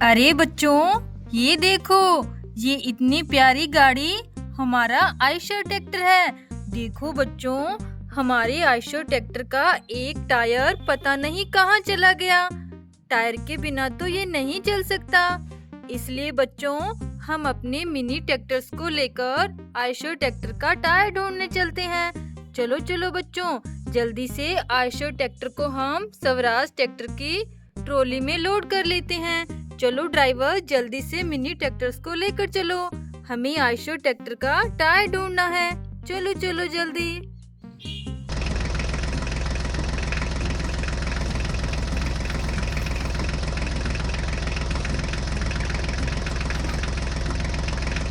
अरे बच्चों, ये देखो, ये इतनी प्यारी गाड़ी हमारा आयशर ट्रैक्टर है। देखो बच्चों, हमारे आयशर ट्रैक्टर का एक टायर पता नहीं कहाँ चला गया। टायर के बिना तो ये नहीं चल सकता। इसलिए बच्चों, हम अपने मिनी ट्रैक्टर्स को लेकर आयशर ट्रैक्टर का टायर ढूंढने चलते हैं। चलो चलो बच्चों, जल्दी से आयशर ट्रैक्टर को हम स्वराज ट्रैक्टर की ट्रॉली में लोड कर लेते हैं। चलो ड्राइवर, जल्दी से मिनी ट्रैक्टर्स को लेकर चलो, हमें आयशर ट्रैक्टर का टायर ढूंढना है। चलो चलो जल्दी।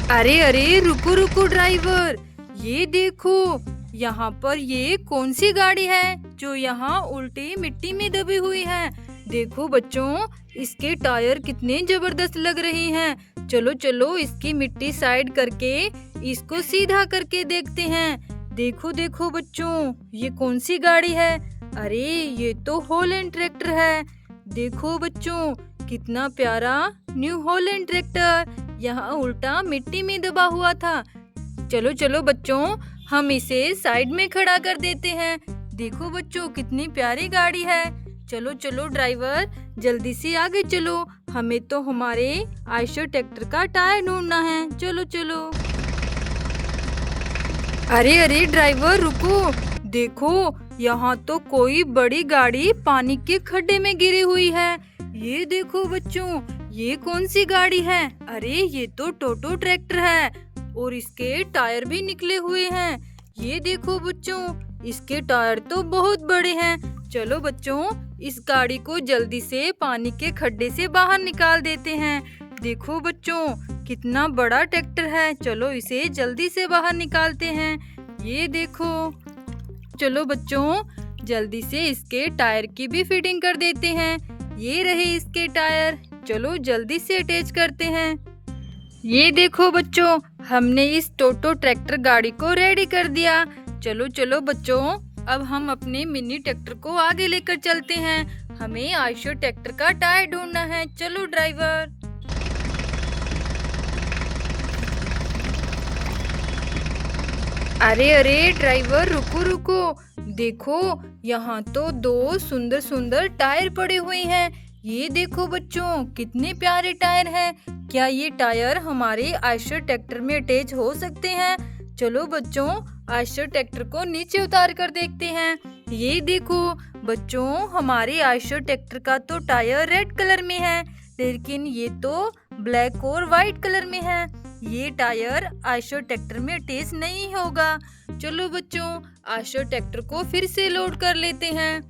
अरे अरे, रुको रुको ड्राइवर, ये देखो, यहाँ पर ये कौन सी गाड़ी है जो यहाँ उल्टी मिट्टी में दबी हुई है। देखो बच्चों, इसके टायर कितने जबरदस्त लग रहे हैं। चलो चलो, इसकी मिट्टी साइड करके इसको सीधा करके देखते हैं। देखो देखो बच्चों, ये कौन सी गाड़ी है। अरे ये तो हॉलैंड ट्रैक्टर है। देखो बच्चों, कितना प्यारा न्यू हॉलैंड ट्रैक्टर यहाँ उल्टा मिट्टी में दबा हुआ था। चलो चलो बच्चों, हम इसे साइड में खड़ा कर देते हैं। देखो बच्चों, कितनी प्यारी गाड़ी है। चलो चलो ड्राइवर, जल्दी से आगे चलो, हमें तो हमारे आयशर ट्रैक्टर का टायर ढूंढना है। चलो चलो। अरे अरे ड्राइवर, रुको, देखो, यहाँ तो कोई बड़ी गाड़ी पानी के खड्डे में गिरी हुई है। ये देखो बच्चों, ये कौन सी गाड़ी है। अरे ये तो टोटो ट्रैक्टर है और इसके टायर भी निकले हुए हैं। ये देखो बच्चों, इसके टायर तो बहुत बड़े हैं। चलो बच्चों, इस गाड़ी को जल्दी से पानी के खड्डे से बाहर निकाल देते हैं। देखो बच्चों, कितना बड़ा ट्रैक्टर है। चलो इसे जल्दी से बाहर निकालते हैं। ये देखो, चलो बच्चों, जल्दी से इसके टायर की भी फिटिंग कर देते हैं। ये रहे इसके टायर, चलो जल्दी से अटैच करते हैं। ये देखो बच्चों, हमने इस टोटो ट्रैक्टर गाड़ी को रेडी कर दिया। चलो चलो बच्चों, अब हम अपने मिनी ट्रैक्टर को आगे लेकर चलते हैं। हमें आयशर ट्रैक्टर का टायर ढूंढना है। चलो ड्राइवर। अरे अरे ड्राइवर, रुको रुको, देखो, यहाँ तो दो सुंदर सुंदर टायर पड़े हुए हैं। ये देखो बच्चों, कितने प्यारे टायर हैं। क्या ये टायर हमारे आयशर ट्रैक्टर में अटैच हो सकते हैं। चलो बच्चों, आयशर ट्रैक्टर को नीचे उतार कर देखते हैं। ये देखो बच्चों, हमारे आयशर ट्रैक्टर का तो टायर रेड कलर में है, लेकिन ये तो ब्लैक और व्हाइट कलर में है। ये टायर आयशर ट्रैक्टर में अटैच नहीं होगा। चलो बच्चों, आयशर ट्रैक्टर को फिर से लोड कर लेते हैं।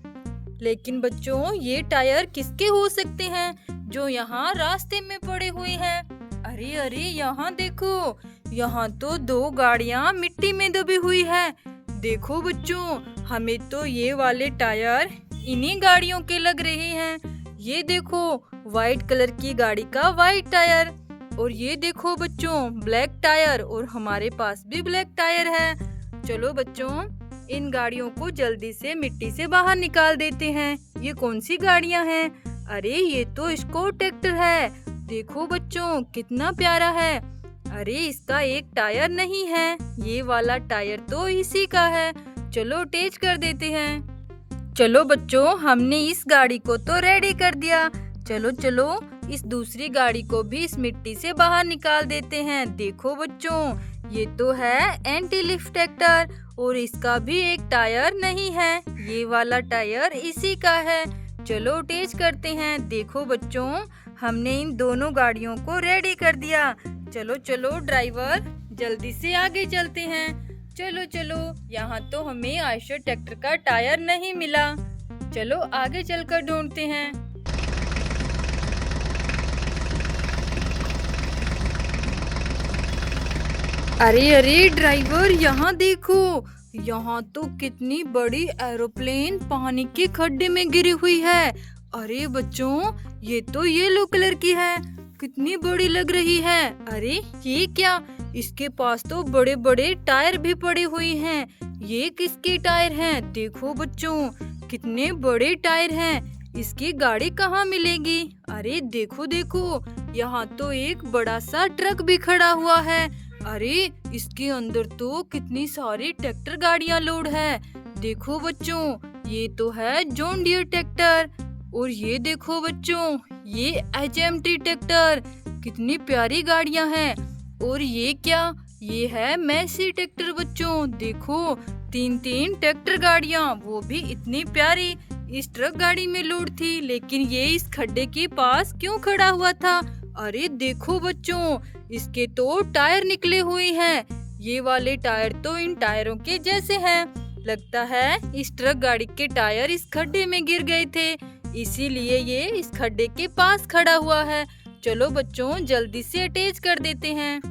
लेकिन बच्चों, ये टायर किसके हो सकते हैं जो यहाँ रास्ते में पड़े हुए हैं। अरे अरे, यहाँ देखो, यहाँ तो दो गाड़ियाँ मिट्टी में दबी हुई है। देखो बच्चों, हमें तो ये वाले टायर इन्हीं गाड़ियों के लग रहे हैं। ये देखो, व्हाइट कलर की गाड़ी का व्हाइट टायर, और ये देखो बच्चों, ब्लैक टायर, और हमारे पास भी ब्लैक टायर है। चलो बच्चों, इन गाड़ियों को जल्दी से मिट्टी से बाहर निकाल देते हैं। ये कौन सी गाड़ियां हैं। अरे ये तो स्कॉट ट्रैक्टर है। देखो बच्चों, कितना प्यारा है। अरे इसका एक टायर नहीं है, ये वाला टायर तो इसी का है। चलो अटैच कर देते हैं। चलो बच्चों, हमने इस गाड़ी को तो रेडी कर दिया। चलो चलो, इस दूसरी गाड़ी को भी इस मिट्टी से बाहर निकाल देते हैं। देखो बच्चों, ये तो है एंटी लिफ्ट ट्रैक्टर और इसका भी एक टायर नहीं है, ये वाला टायर इसी का है। चलो अटैच करते हैं। देखो बच्चों, हमने इन दोनों गाड़ियों को रेडी कर दिया। चलो चलो ड्राइवर, जल्दी से आगे चलते हैं। चलो चलो, यहाँ तो हमें आयशर ट्रैक्टर का टायर नहीं मिला। चलो आगे चलकर ढूंढते हैं। अरे अरे ड्राइवर, यहाँ देखो, यहाँ तो कितनी बड़ी एरोप्लेन पानी के खड्डे में गिरी हुई है। अरे बच्चों, ये तो येलो कलर की है, कितनी बड़ी लग रही है। अरे ये क्या, इसके पास तो बड़े बड़े टायर भी पड़े हुए हैं। ये किसके टायर हैं। देखो बच्चों, कितने बड़े टायर हैं। इसकी गाड़ी कहाँ मिलेगी? अरे देखो देखो, यहाँ तो एक बड़ा सा ट्रक भी खड़ा हुआ है। अरे इसके अंदर तो कितनी सारी ट्रैक्टर गाड़ियाँ लोड है। देखो बच्चों, ये तो है जॉन डियर ट्रैक्टर। और ये देखो बच्चों, ये HMT ट्रैक्टर। कितनी प्यारी गाड़ियाँ हैं। और ये क्या? ये है मैसी ट्रैक्टर बच्चों। देखो, तीन तीन ट्रैक्टर गाड़ियाँ, वो भी इतनी प्यारी। इस ट्रक गाड़ी में लोड थी, लेकिन ये इस खड्डे के पास क्यों खड़ा हुआ था? अरे देखो बच्चों, इसके तो टायर निकले हुए हैं। ये वाले टायर तो इन टायरों के जैसे हैं। लगता है इस ट्रक गाड़ी के टायर इस खड्डे में गिर गए थे, इसीलिए ये इस खड्डे के पास खड़ा हुआ है। चलो बच्चों, जल्दी से अटैच कर देते हैं।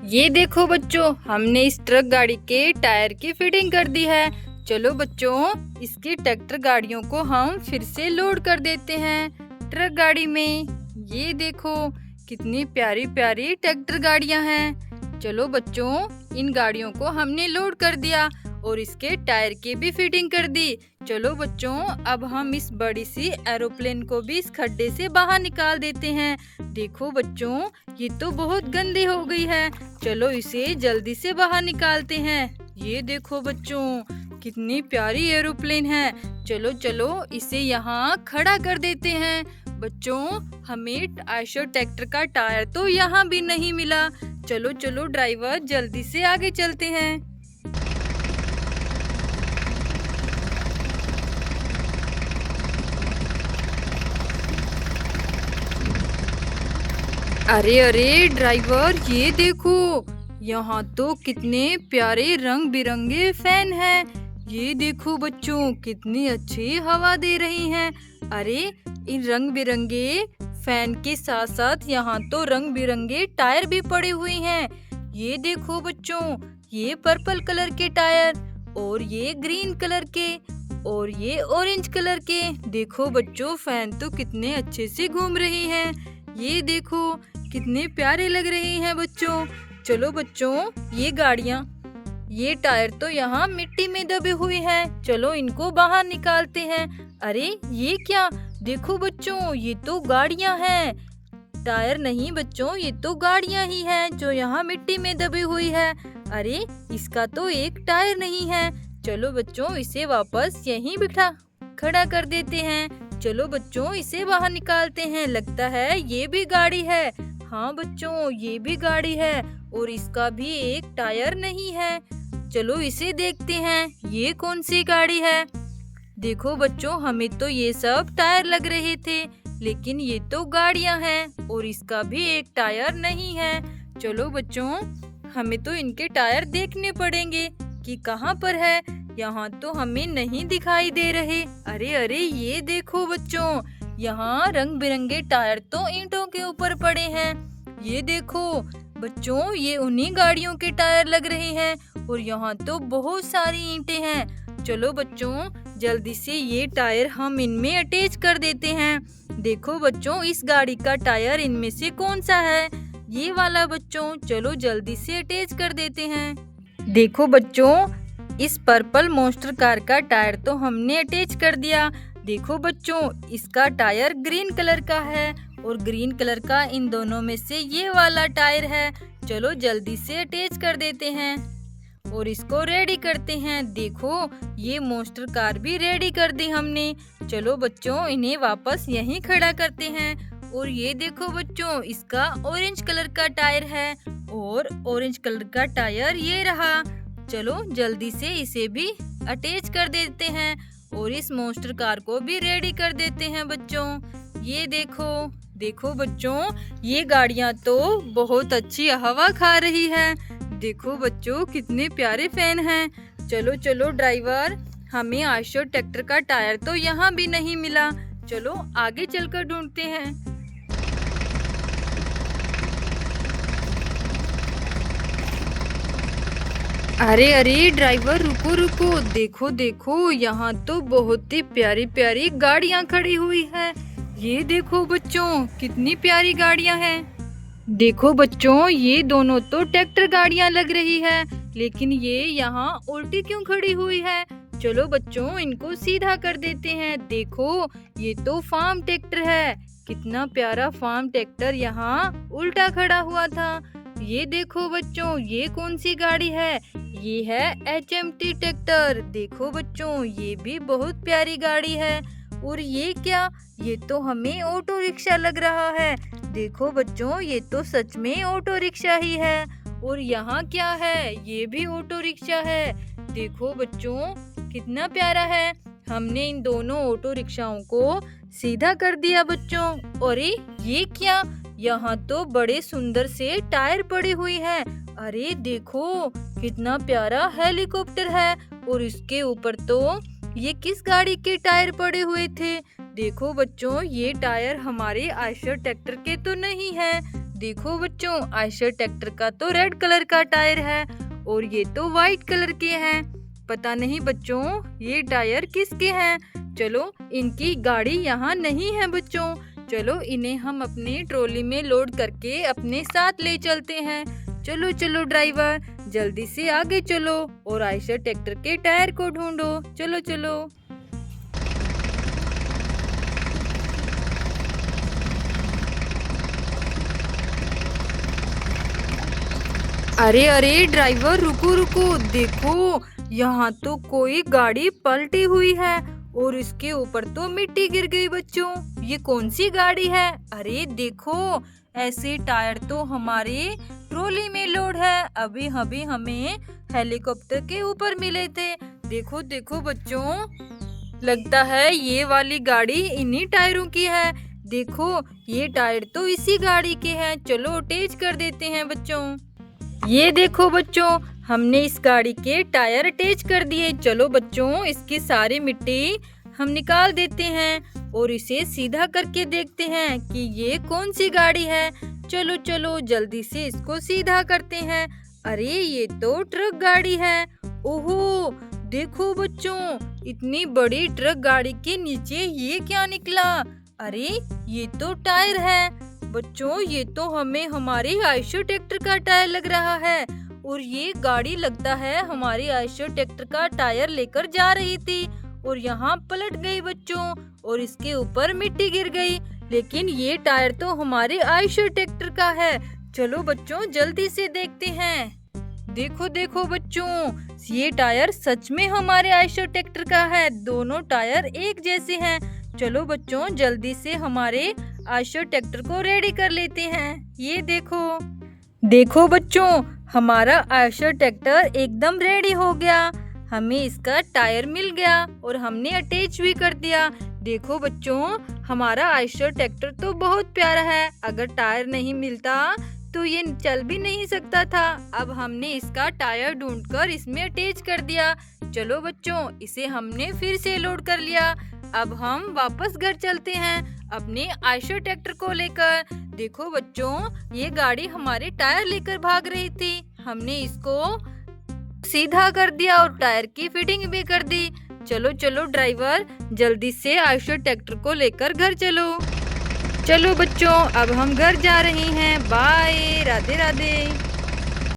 ये देखो बच्चों, हमने इस ट्रक गाड़ी के टायर की फिटिंग कर दी है। चलो बच्चों, इसकी ट्रैक्टर गाड़ियों को हम फिर से लोड कर देते हैं ट्रक गाड़ी में। ये देखो, कितनी प्यारी प्यारी ट्रैक्टर गाड़ियां हैं। चलो बच्चों, इन गाड़ियों को हमने लोड कर दिया और इसके टायर की भी फिटिंग कर दी। चलो बच्चों, अब हम इस बड़ी सी एरोप्लेन को भी इस खड्डे से बाहर निकाल देते हैं। देखो बच्चों, ये तो बहुत गंदी हो गई है। चलो इसे जल्दी से बाहर निकालते हैं। ये देखो बच्चों, कितनी प्यारी एरोप्लेन है। चलो चलो, इसे यहाँ खड़ा कर देते हैं। बच्चों, हमें आयशर ट्रैक्टर का टायर तो यहाँ भी नहीं मिला। चलो चलो ड्राइवर, जल्दी से आगे चलते हैं। अरे अरे ड्राइवर, ये देखो, यहाँ तो कितने प्यारे रंग बिरंगे फैन हैं। ये देखो बच्चों, कितनी अच्छी हवा दे रही हैं। अरे इन रंग बिरंगे फैन के साथ साथ यहाँ तो रंग बिरंगे टायर भी पड़े हुए हैं। ये देखो बच्चों, ये पर्पल कलर के टायर, और ये ग्रीन कलर के, और ये ऑरेंज कलर के। देखो बच्चों, फैन तो कितने अच्छे से घूम रही हैं। ये देखो, कितने प्यारे लग रहे हैं बच्चों। चलो बच्चों, ये गाड़ियाँ, ये टायर तो यहाँ मिट्टी में दबे हुए हैं। चलो इनको बाहर निकालते हैं। अरे ये क्या? देखो बच्चों, ये तो गाड़ियाँ हैं, टायर नहीं बच्चों, ये तो गाड़ियाँ ही हैं जो यहाँ मिट्टी में दबी हुई है। अरे इसका तो एक टायर नहीं है। चलो बच्चों, इसे वापस यहीं बिठा खड़ा कर देते हैं। चलो बच्चों, इसे बाहर निकालते हैं। लगता है ये भी गाड़ी है। हाँ बच्चों, ये भी गाड़ी है और इसका भी एक टायर नहीं है। चलो इसे देखते हैं, ये कौन सी गाड़ी है। देखो बच्चों, हमें तो ये सब टायर लग रहे थे, लेकिन ये तो गाड़ियां हैं और इसका भी एक टायर नहीं है। चलो बच्चों, हमें तो इनके टायर देखने पड़ेंगे कि कहाँ पर है। यहाँ तो हमें नहीं दिखाई दे रहे। अरे अरे, ये देखो बच्चों, यहाँ रंग बिरंगे टायर तो ईंटों के ऊपर पड़े हैं। ये देखो बच्चों, ये उन्हीं गाड़ियों के टायर लग रहे हैं और यहाँ तो बहुत सारी ईंटें हैं। चलो बच्चों, जल्दी से ये टायर हम इनमें अटैच कर देते हैं। देखो बच्चों, इस गाड़ी का टायर इनमें से कौन सा है? ये वाला बच्चों। चलो जल्दी से अटैच कर देते हैं। देखो बच्चों, इस पर्पल मॉन्स्टर कार का टायर तो हमने अटैच कर दिया। देखो बच्चों, इसका टायर ग्रीन कलर का है और ग्रीन कलर का इन दोनों में से ये वाला टायर है। चलो जल्दी से अटैच कर देते हैं और इसको रेडी करते हैं। देखो, ये मॉन्स्टर कार भी रेडी कर दी हमने। चलो बच्चों, इन्हें वापस यहीं खड़ा करते हैं। और ये देखो बच्चों, इसका ऑरेंज कलर का टायर है और ऑरेंज कलर का टायर ये रहा। चलो जल्दी से इसे भी अटैच कर देते हैं और इस मॉन्स्टर कार को भी रेडी कर देते हैं बच्चों। ये देखो, देखो बच्चों, ये गाड़ियाँ तो बहुत अच्छी हवा खा रही है। देखो बच्चों, कितने प्यारे फैन हैं। चलो चलो ड्राइवर, हमें आयशर ट्रैक्टर का टायर तो यहाँ भी नहीं मिला। चलो आगे चलकर ढूंढते हैं। अरे अरे ड्राइवर, रुको रुको, देखो देखो, यहाँ तो बहुत ही प्यारी प्यारी गाड़ियाँ खड़ी हुई है। ये देखो बच्चों, कितनी प्यारी गाड़ियाँ हैं। देखो बच्चों, ये दोनों तो ट्रैक्टर गाड़ियाँ लग रही है, लेकिन ये यहाँ उल्टी क्यों खड़ी हुई है? चलो बच्चों इनको सीधा कर देते हैं। देखो ये तो फार्म ट्रैक्टर है। कितना प्यारा फार्म ट्रैक्टर यहाँ उल्टा खड़ा हुआ था। ये देखो बच्चों ये कौन सी गाड़ी है? ये है HMT ट्रैक्टर। देखो बच्चों ये भी बहुत प्यारी गाड़ी है। और ये क्या? ये तो हमें ऑटो रिक्शा लग रहा है। देखो बच्चों ये तो सच में ऑटो रिक्शा ही है। और यहाँ क्या है? ये भी ऑटो रिक्शा है। देखो बच्चों कितना प्यारा है। हमने इन दोनों ऑटो रिक्शाओं को सीधा कर दिया बच्चों। अरे ये क्या? यहाँ तो बड़े सुंदर से टायर पड़ी हुई है। अरे देखो कितना प्यारा हेलीकॉप्टर है। और इसके ऊपर तो ये किस गाड़ी के टायर पड़े हुए थे? देखो बच्चों ये टायर हमारे आयशर ट्रैक्टर के तो नहीं है। देखो बच्चों आयशर ट्रैक्टर का तो रेड कलर का टायर है और ये तो व्हाइट कलर के हैं। पता नहीं बच्चों ये टायर किसके हैं। चलो इनकी गाड़ी यहाँ नहीं है बच्चों। चलो इन्हें हम अपनी ट्रॉली में लोड करके अपने साथ ले चलते हैं। चलो चलो ड्राइवर जल्दी से आगे चलो और आयशर ट्रैक्टर के टायर को ढूंढो। चलो चलो। अरे अरे ड्राइवर रुको रुको। देखो यहाँ तो कोई गाड़ी पलटी हुई है और इसके ऊपर तो मिट्टी गिर गई बच्चों। ये कौन सी गाड़ी है? अरे देखो ऐसे टायर तो हमारे ट्रॉली में लोड है। अभी अभी हमें हेलीकॉप्टर के ऊपर मिले थे। देखो देखो बच्चों लगता है ये वाली गाड़ी इन्हीं टायरों की है। देखो ये टायर तो इसी गाड़ी के हैं। चलो अटैच कर देते हैं बच्चों। ये देखो बच्चों हमने इस गाड़ी के टायर अटैच कर दिए। चलो बच्चों इसकी सारी मिट्टी हम निकाल देते हैं और इसे सीधा करके देखते हैं कि ये कौन सी गाड़ी है। चलो चलो जल्दी से इसको सीधा करते हैं। अरे ये तो ट्रक गाड़ी है। ओहो देखो बच्चों इतनी बड़ी ट्रक गाड़ी के नीचे ये क्या निकला? अरे ये तो टायर है बच्चों। ये तो हमें हमारे आयशर ट्रैक्टर का टायर लग रहा है और ये गाड़ी लगता है हमारी आयशर ट्रैक्टर का टायर लेकर जा रही थी और यहाँ पलट गई बच्चों और इसके ऊपर मिट्टी गिर गई। लेकिन ये टायर तो हमारे आयशर ट्रैक्टर का है। चलो बच्चों जल्दी से देखते हैं। देखो देखो बच्चों ये टायर सच में हमारे आयशर ट्रैक्टर का है। दोनों टायर एक जैसे हैं। चलो बच्चों जल्दी से हमारे आयशर ट्रैक्टर को रेडी कर लेते हैं। ये देखो देखो बच्चों हमारा आयशर ट्रैक्टर एकदम रेडी हो गया। हमें इसका टायर मिल गया और हमने अटैच भी कर दिया। देखो बच्चों हमारा आयशर ट्रैक्टर तो बहुत प्यारा है। अगर टायर नहीं मिलता तो ये चल भी नहीं सकता था। अब हमने इसका टायर ढूंढकर इसमें अटैच कर दिया। चलो बच्चों इसे हमने फिर से लोड कर लिया। अब हम वापस घर चलते हैं अपने आयशर ट्रैक्टर को लेकर। देखो बच्चों ये गाड़ी हमारे टायर लेकर भाग रही थी। हमने इसको सीधा कर दिया और टायर की फिटिंग भी कर दी। चलो चलो ड्राइवर जल्दी से आयशर ट्रैक्टर को लेकर घर चलो। चलो बच्चों अब हम घर जा रहे हैं। बाय राधे राधे।